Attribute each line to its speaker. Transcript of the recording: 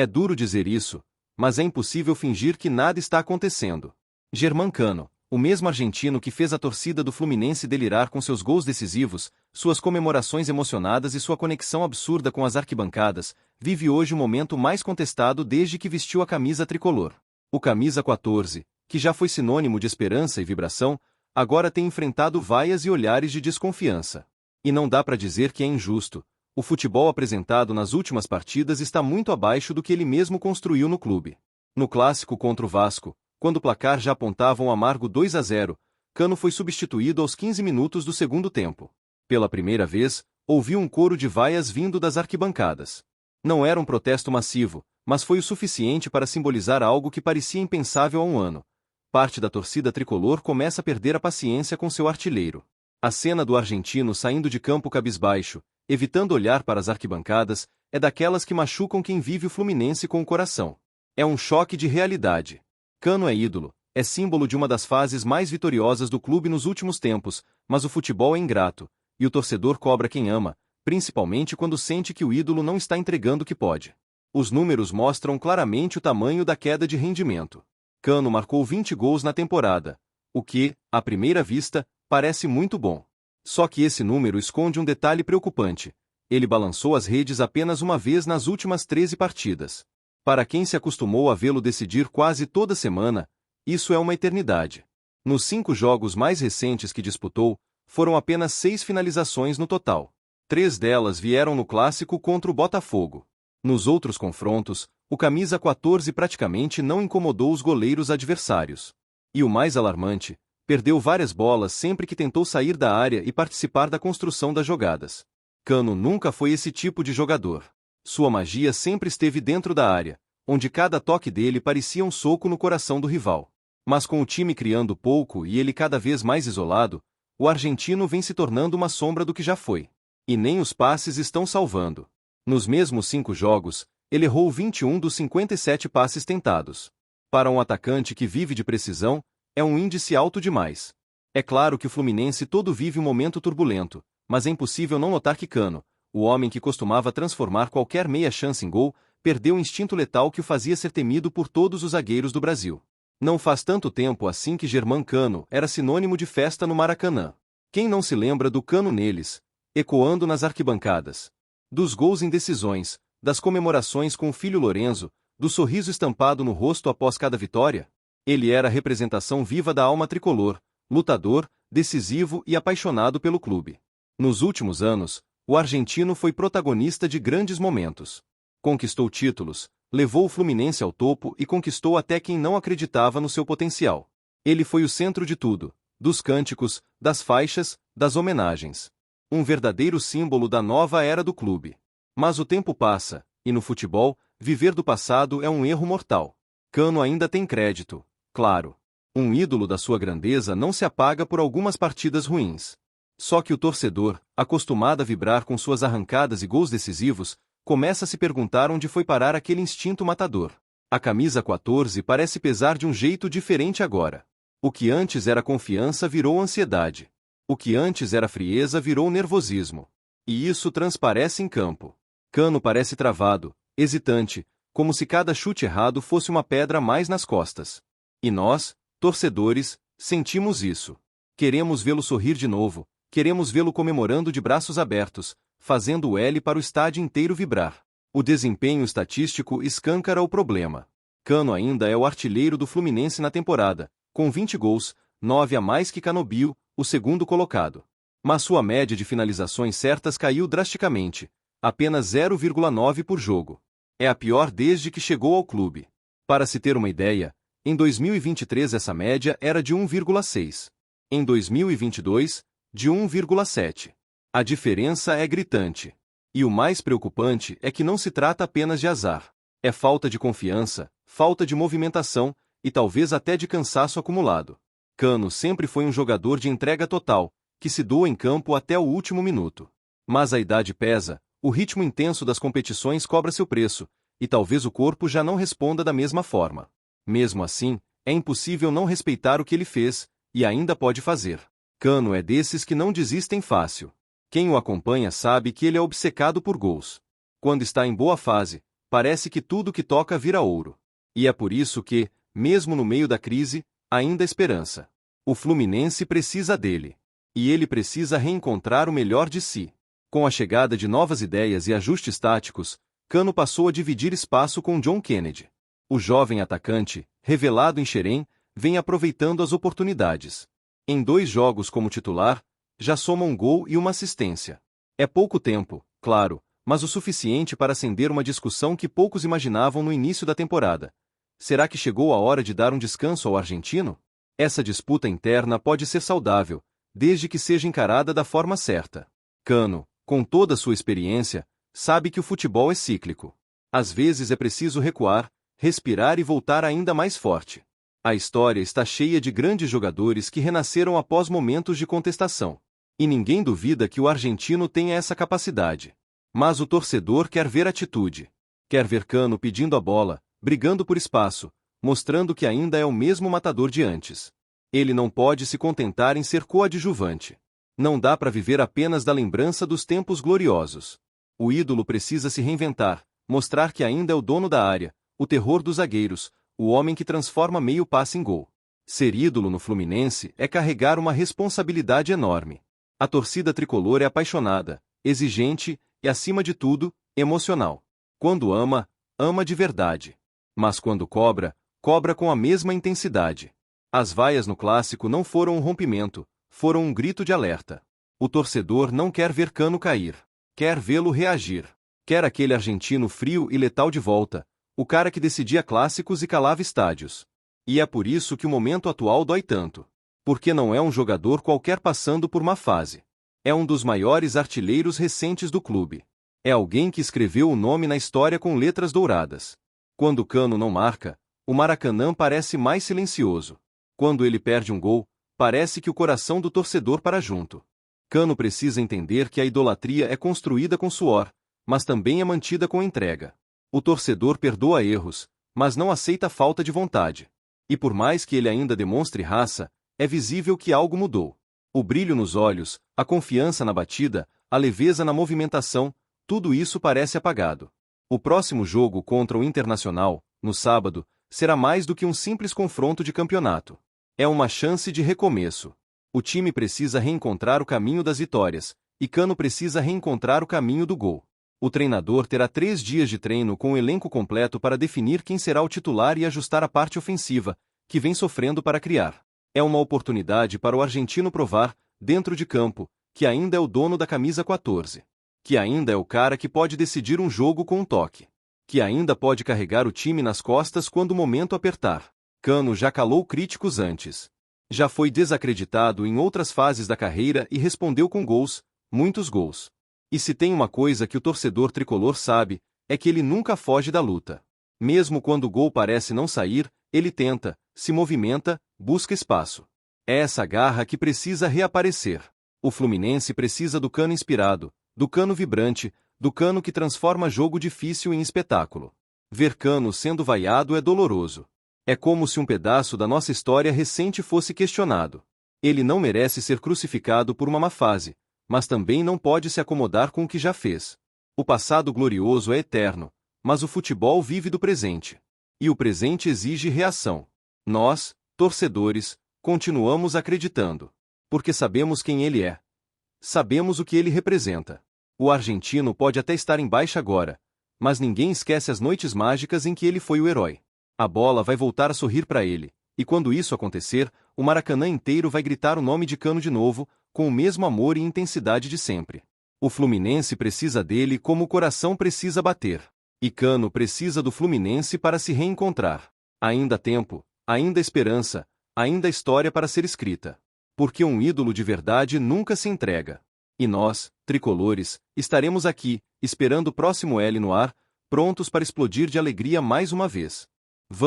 Speaker 1: É duro dizer isso, mas é impossível fingir que nada está acontecendo. Germán Cano, o mesmo argentino que fez a torcida do Fluminense delirar com seus gols decisivos, suas comemorações emocionadas e sua conexão absurda com as arquibancadas, vive hoje o momento mais contestado desde que vestiu a camisa tricolor. O camisa 14, que já foi sinônimo de esperança e vibração, agora tem enfrentado vaias e olhares de desconfiança. E não dá para dizer que é injusto. O futebol apresentado nas últimas partidas está muito abaixo do que ele mesmo construiu no clube. No clássico contra o Vasco, quando o placar já apontava um amargo 2-0, Cano foi substituído aos 15 minutos do segundo tempo. Pela primeira vez, ouviu um coro de vaias vindo das arquibancadas. Não era um protesto massivo, mas foi o suficiente para simbolizar algo que parecia impensável há um ano. Parte da torcida tricolor começa a perder a paciência com seu artilheiro. A cena do argentino saindo de campo cabisbaixo, evitando olhar para as arquibancadas, é daquelas que machucam quem vive o Fluminense com o coração. É um choque de realidade. Cano é ídolo, é símbolo de uma das fases mais vitoriosas do clube nos últimos tempos, mas o futebol é ingrato, e o torcedor cobra quem ama, principalmente quando sente que o ídolo não está entregando o que pode. Os números mostram claramente o tamanho da queda de rendimento. Cano marcou 20 gols na temporada, o que, à primeira vista, parece muito bom. Só que esse número esconde um detalhe preocupante. Ele balançou as redes apenas uma vez nas últimas 13 partidas. Para quem se acostumou a vê-lo decidir quase toda semana, isso é uma eternidade. Nos 5 jogos mais recentes que disputou, foram apenas 6 finalizações no total. 3 delas vieram no clássico contra o Botafogo. Nos outros confrontos, o camisa 14 praticamente não incomodou os goleiros adversários. E o mais alarmante, perdeu várias bolas sempre que tentou sair da área e participar da construção das jogadas. Cano nunca foi esse tipo de jogador. Sua magia sempre esteve dentro da área, onde cada toque dele parecia um soco no coração do rival. Mas com o time criando pouco e ele cada vez mais isolado, o argentino vem se tornando uma sombra do que já foi. E nem os passes estão salvando. Nos mesmos 5 jogos, ele errou 21 dos 57 passes tentados. Para um atacante que vive de precisão, é um índice alto demais. É claro que o Fluminense todo vive um momento turbulento, mas é impossível não notar que Cano, o homem que costumava transformar qualquer meia chance em gol, perdeu o instinto letal que o fazia ser temido por todos os zagueiros do Brasil. Não faz tanto tempo assim que Germán Cano era sinônimo de festa no Maracanã. Quem não se lembra do Cano neles, ecoando nas arquibancadas? Dos gols em decisões, das comemorações com o filho Lorenzo, do sorriso estampado no rosto após cada vitória? Ele era a representação viva da alma tricolor, lutador, decisivo e apaixonado pelo clube. Nos últimos anos, o argentino foi protagonista de grandes momentos. Conquistou títulos, levou o Fluminense ao topo e conquistou até quem não acreditava no seu potencial. Ele foi o centro de tudo, dos cânticos, das faixas, das homenagens. Um verdadeiro símbolo da nova era do clube. Mas o tempo passa, e no futebol, viver do passado é um erro mortal. Cano ainda tem crédito, claro. Um ídolo da sua grandeza não se apaga por algumas partidas ruins. Só que o torcedor, acostumado a vibrar com suas arrancadas e gols decisivos, começa a se perguntar onde foi parar aquele instinto matador. A camisa 14 parece pesar de um jeito diferente agora. O que antes era confiança virou ansiedade. O que antes era frieza virou nervosismo. E isso transparece em campo. Cano parece travado, hesitante, como se cada chute errado fosse uma pedra a mais nas costas. E nós, torcedores, sentimos isso. Queremos vê-lo sorrir de novo, queremos vê-lo comemorando de braços abertos, fazendo o L para o estádio inteiro vibrar. O desempenho estatístico escancara o problema. Cano ainda é o artilheiro do Fluminense na temporada, com 20 gols, 9 a mais que Canobio, o segundo colocado. Mas sua média de finalizações certas caiu drasticamente, apenas 0,9 por jogo. É a pior desde que chegou ao clube. Para se ter uma ideia, em 2023 essa média era de 1,6. Em 2022, de 1,7. A diferença é gritante. E o mais preocupante é que não se trata apenas de azar. É falta de confiança, falta de movimentação e talvez até de cansaço acumulado. Cano sempre foi um jogador de entrega total, que se doa em campo até o último minuto. Mas a idade pesa, o ritmo intenso das competições cobra seu preço, e talvez o corpo já não responda da mesma forma. Mesmo assim, é impossível não respeitar o que ele fez, e ainda pode fazer. Cano é desses que não desistem fácil. Quem o acompanha sabe que ele é obcecado por gols. Quando está em boa fase, parece que tudo que toca vira ouro. E é por isso que, mesmo no meio da crise, ainda há esperança. O Fluminense precisa dele. E ele precisa reencontrar o melhor de si. Com a chegada de novas ideias e ajustes táticos, Cano passou a dividir espaço com John Kennedy. O jovem atacante, revelado em Xerém, vem aproveitando as oportunidades. Em 2 jogos como titular, já soma um gol e uma assistência. É pouco tempo, claro, mas o suficiente para acender uma discussão que poucos imaginavam no início da temporada. Será que chegou a hora de dar um descanso ao argentino? Essa disputa interna pode ser saudável, desde que seja encarada da forma certa. Cano, com toda a sua experiência, sabe que o futebol é cíclico. Às vezes é preciso recuar, respirar e voltar ainda mais forte. A história está cheia de grandes jogadores que renasceram após momentos de contestação. E ninguém duvida que o argentino tenha essa capacidade. Mas o torcedor quer ver atitude. Quer ver Cano pedindo a bola, brigando por espaço, mostrando que ainda é o mesmo matador de antes. Ele não pode se contentar em ser coadjuvante. Não dá para viver apenas da lembrança dos tempos gloriosos. O ídolo precisa se reinventar, mostrar que ainda é o dono da área, o terror dos zagueiros, o homem que transforma meio passe em gol. Ser ídolo no Fluminense é carregar uma responsabilidade enorme. A torcida tricolor é apaixonada, exigente e, acima de tudo, emocional. Quando ama, ama de verdade. Mas quando cobra, cobra com a mesma intensidade. As vaias no clássico não foram um rompimento, foram um grito de alerta. O torcedor não quer ver Cano cair. Quer vê-lo reagir. Quer aquele argentino frio e letal de volta, o cara que decidia clássicos e calava estádios. E é por isso que o momento atual dói tanto. Porque não é um jogador qualquer passando por uma fase. É um dos maiores artilheiros recentes do clube. É alguém que escreveu o nome na história com letras douradas. Quando Cano não marca, o Maracanã parece mais silencioso. Quando ele perde um gol, parece que o coração do torcedor para junto. Cano precisa entender que a idolatria é construída com suor, mas também é mantida com entrega. O torcedor perdoa erros, mas não aceita falta de vontade. E por mais que ele ainda demonstre raça, é visível que algo mudou. O brilho nos olhos, a confiança na batida, a leveza na movimentação, tudo isso parece apagado. O próximo jogo contra o Internacional, no sábado, será mais do que um simples confronto de campeonato. É uma chance de recomeço. O time precisa reencontrar o caminho das vitórias, e Cano precisa reencontrar o caminho do gol. O treinador terá 3 dias de treino com o elenco completo para definir quem será o titular e ajustar a parte ofensiva, que vem sofrendo para criar. É uma oportunidade para o argentino provar, dentro de campo, que ainda é o dono da camisa 14. Que ainda é o cara que pode decidir um jogo com um toque. Que ainda pode carregar o time nas costas quando o momento apertar. Cano já calou críticos antes. Já foi desacreditado em outras fases da carreira e respondeu com gols, muitos gols. E se tem uma coisa que o torcedor tricolor sabe, é que ele nunca foge da luta. Mesmo quando o gol parece não sair, ele tenta, se movimenta, busca espaço. É essa garra que precisa reaparecer. O Fluminense precisa do Cano inspirado, do Cano vibrante, do Cano que transforma jogo difícil em espetáculo. Ver Cano sendo vaiado é doloroso. É como se um pedaço da nossa história recente fosse questionado. Ele não merece ser crucificado por uma má fase, mas também não pode se acomodar com o que já fez. O passado glorioso é eterno, mas o futebol vive do presente. E o presente exige reação. Nós, torcedores, continuamos acreditando. Porque sabemos quem ele é. Sabemos o que ele representa. O argentino pode até estar em baixa agora, mas ninguém esquece as noites mágicas em que ele foi o herói. A bola vai voltar a sorrir para ele, e quando isso acontecer, o Maracanã inteiro vai gritar o nome de Cano de novo, com o mesmo amor e intensidade de sempre. O Fluminense precisa dele como o coração precisa bater. E Cano precisa do Fluminense para se reencontrar. Ainda há tempo, ainda há esperança, ainda há história para ser escrita. Porque um ídolo de verdade nunca se entrega. E nós, tricolores, estaremos aqui, esperando o próximo L no ar, prontos para explodir de alegria mais uma vez.